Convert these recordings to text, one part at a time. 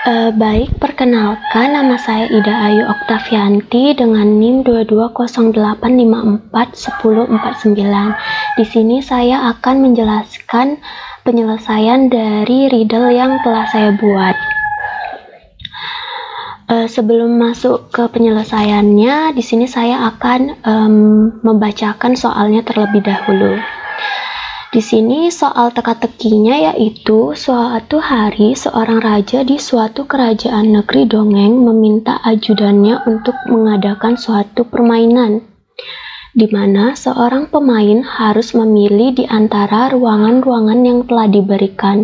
Baik, perkenalkan nama saya Ida Ayu Oktavianti dengan NIM 2208541049. Di sini saya akan menjelaskan penyelesaian dari riddle yang telah saya buat. Sebelum masuk ke penyelesaiannya, di sini saya akan membacakan soalnya terlebih dahulu. Di sini soal teka-tekinya yaitu suatu hari seorang raja di suatu kerajaan negeri dongeng meminta ajudannya untuk mengadakan suatu permainan, di mana seorang pemain harus memilih di antara ruangan-ruangan yang telah diberikan.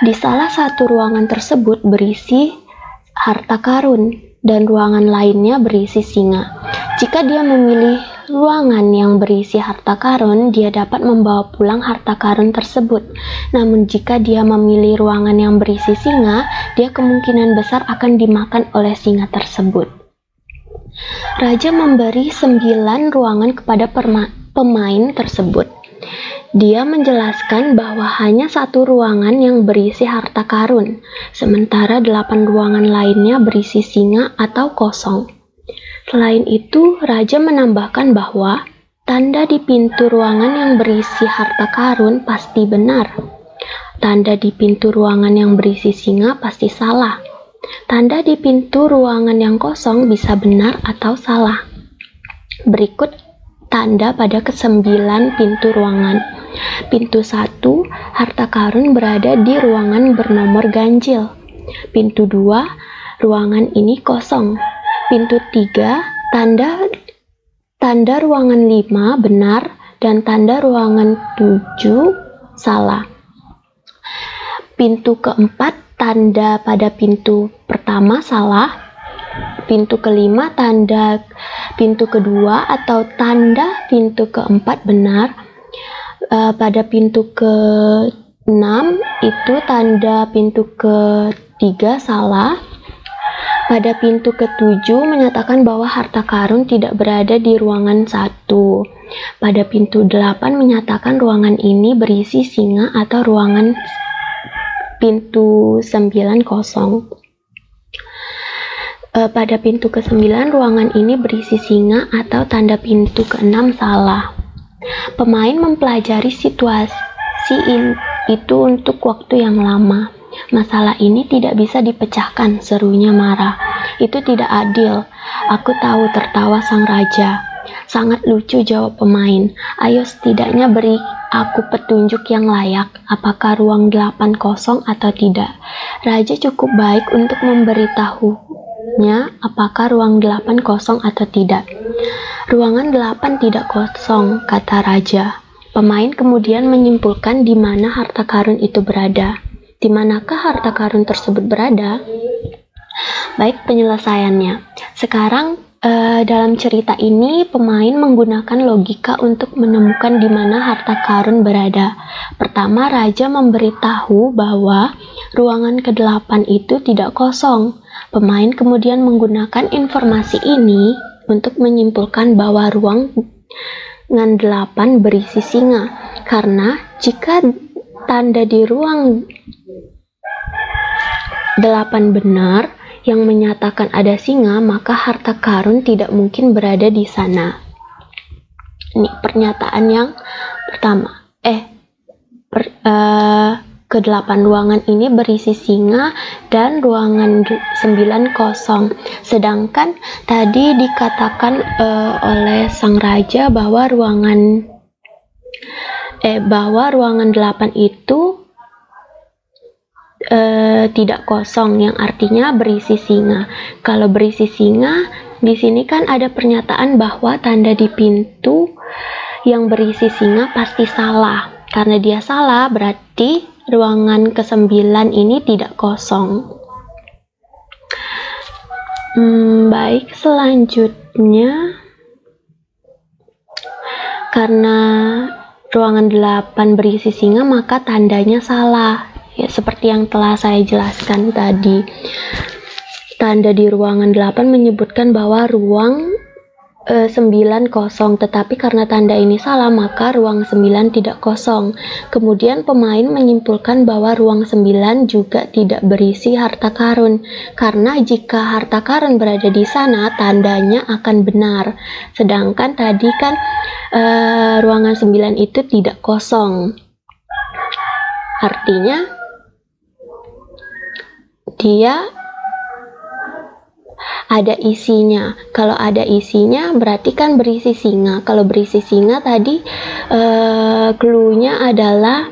Di salah satu ruangan tersebut berisi harta karun dan ruangan lainnya berisi singa. Jika dia memilih ruangan yang berisi harta karun, dia dapat membawa pulang harta karun tersebut. Namun jika dia memilih ruangan yang berisi singa, dia kemungkinan besar akan dimakan oleh singa tersebut. Raja memberi 9 ruangan kepada pemain tersebut. Dia menjelaskan bahwa hanya 1 ruangan yang berisi harta karun, sementara 8 ruangan lainnya berisi singa atau kosong. Selain itu, Raja menambahkan bahwa tanda di pintu ruangan yang berisi harta karun pasti benar. Tanda di pintu ruangan yang berisi singa pasti salah. Tanda di pintu ruangan yang kosong bisa benar atau salah. Berikut tanda pada ke-9 pintu ruangan. Pintu 1, harta karun berada di ruangan bernomor ganjil. Pintu 2, ruangan ini kosong. Pintu 3, tanda ruangan 5 benar dan tanda ruangan 7 salah. Pintu keempat, tanda pada pintu pertama salah. Pintu kelima, tanda pintu kedua atau tanda pintu keempat benar. Pada pintu ke-6 itu tanda pintu ketiga salah. Pada pintu ke-7 menyatakan bahwa harta karun tidak berada di ruangan 1. Pada pintu 8 menyatakan ruangan ini berisi singa atau ruangan pintu 9 kosong. Pada pintu ke-9 ruangan ini berisi singa atau tanda pintu ke-6 salah. Pemain mempelajari situasi itu untuk waktu yang lama. Masalah ini tidak bisa dipecahkan, serunya marah. Itu tidak adil. Aku tahu, tertawa sang raja. Sangat lucu, jawab pemain. Ayo setidaknya beri aku petunjuk yang layak. Apakah ruang 8 kosong atau tidak? Raja cukup baik untuk memberitahunya apakah ruang 8 kosong atau tidak. Ruangan 8 tidak kosong, kata raja. Pemain kemudian menyimpulkan di mana harta karun itu berada. Di manakah harta karun tersebut berada? Baik, penyelesaiannya. Sekarang dalam cerita ini pemain menggunakan logika untuk menemukan di mana harta karun berada. Pertama, raja memberitahu bahwa ruangan ke-8 itu tidak kosong. Pemain kemudian menggunakan informasi ini untuk menyimpulkan bahwa ruangan 8 berisi singa. Karena jika tanda di ruang 8 benar yang menyatakan ada singa, maka harta karun tidak mungkin berada di sana. Ini pernyataan yang pertama. Ke-8 ruangan ini berisi singa dan ruangan 9 kosong. Sedangkan tadi dikatakan oleh sang raja bahwa ruangan 8 itu tidak kosong, yang artinya berisi singa. Kalau berisi singa, di sini kan ada pernyataan bahwa tanda di pintu yang berisi singa pasti salah. Karena dia salah, berarti ruangan ke-9 ini tidak kosong. Baik, selanjutnya karena ruangan 8 berisi singa, maka tandanya salah. Ya, seperti yang telah saya jelaskan tadi. Tanda di ruangan 8 menyebutkan bahwa ruang 9 kosong, tetapi karena tanda ini salah maka ruang 9 tidak kosong. Kemudian pemain menyimpulkan bahwa ruang 9 juga tidak berisi harta karun, karena jika harta karun berada di sana tandanya akan benar, sedangkan tadi kan ruangan 9 itu tidak kosong, artinya dia ada isinya. Kalau ada isinya berarti kan berisi singa. Kalau berisi singa tadi clue-nya adalah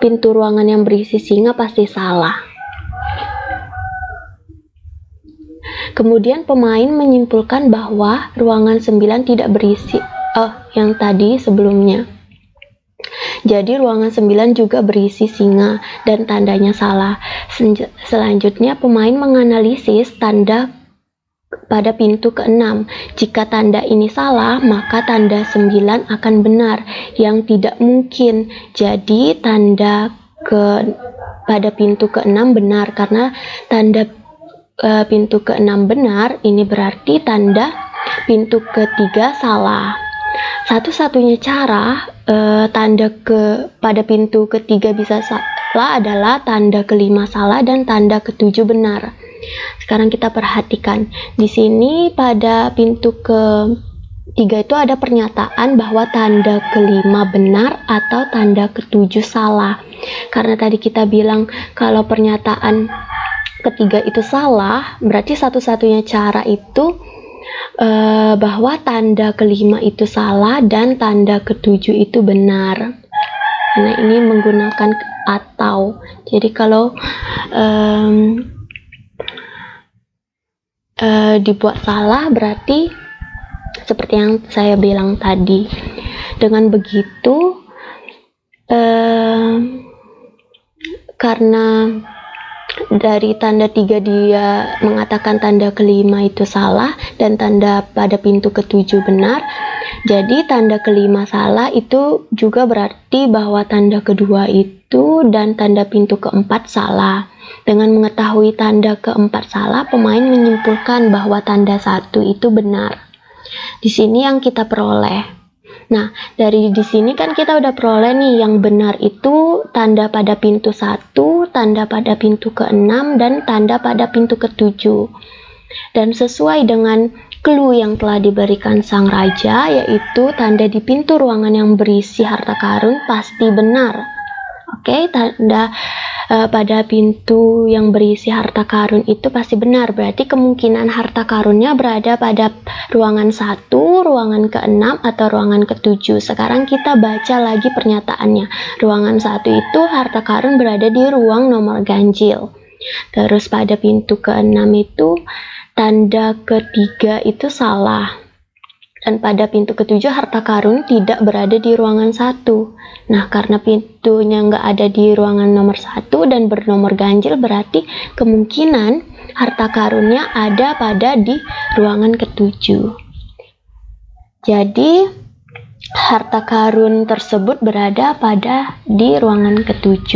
pintu ruangan yang berisi singa pasti salah. Kemudian pemain menyimpulkan bahwa ruangan 9 tidak berisi yang tadi sebelumnya. Jadi ruangan 9 juga berisi singa dan tandanya salah. Selanjutnya pemain menganalisis tanda pada pintu ke-6. Jika tanda ini salah, maka tanda 9 akan benar, yang tidak mungkin. Jadi tanda pada pintu ke-6 benar, karena tanda pintu ke-6 benar, ini berarti tanda pintu ketiga salah. Satu-satunya cara tanda pada pintu ketiga bisa salah adalah tanda kelima salah dan tanda ketujuh benar. Sekarang kita perhatikan di sini pada pintu ketiga itu ada pernyataan bahwa tanda kelima benar atau tanda ketujuh salah. Karena tadi kita bilang kalau pernyataan ketiga itu salah, berarti satu-satunya cara itu bahwa tanda kelima itu salah dan tanda ketujuh itu benar. Karena ini menggunakan atau. Jadi kalau dibuat salah berarti seperti yang saya bilang tadi. Dengan begitu karena dari tanda 3 dia mengatakan tanda kelima itu salah dan tanda pada pintu ketujuh benar, jadi tanda kelima salah itu juga berarti bahwa tanda kedua itu dan tanda pintu keempat salah. Dengan mengetahui tanda keempat salah, pemain menyimpulkan bahwa tanda 1 itu benar. Di sini yang kita peroleh. Nah, dari di sini kan kita udah peroleh nih yang benar itu tanda pada pintu 1, tanda pada pintu ke-6, dan tanda pada pintu ke-7. Dan sesuai dengan clue yang telah diberikan sang raja, yaitu tanda di pintu ruangan yang berisi harta karun pasti benar. Oke, tanda pada pintu yang berisi harta karun itu pasti benar, berarti kemungkinan harta karunnya berada pada ruangan 1, ruangan ke-6, atau ruangan ke-7. Sekarang kita baca lagi pernyataannya. Ruangan 1 itu harta karun berada di ruang nomor ganjil. Terus pada pintu ke-6 itu tanda ketiga itu salah. Dan pada pintu ke-7 harta karun tidak berada di ruangan 1. Nah, karena pintunya nggak ada di ruangan nomor 1 dan bernomor ganjil, berarti kemungkinan harta karunnya ada pada di ruangan ke-7. Jadi harta karun tersebut berada pada di ruangan ke-7.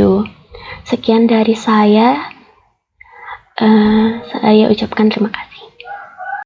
Sekian dari saya ucapkan terima kasih.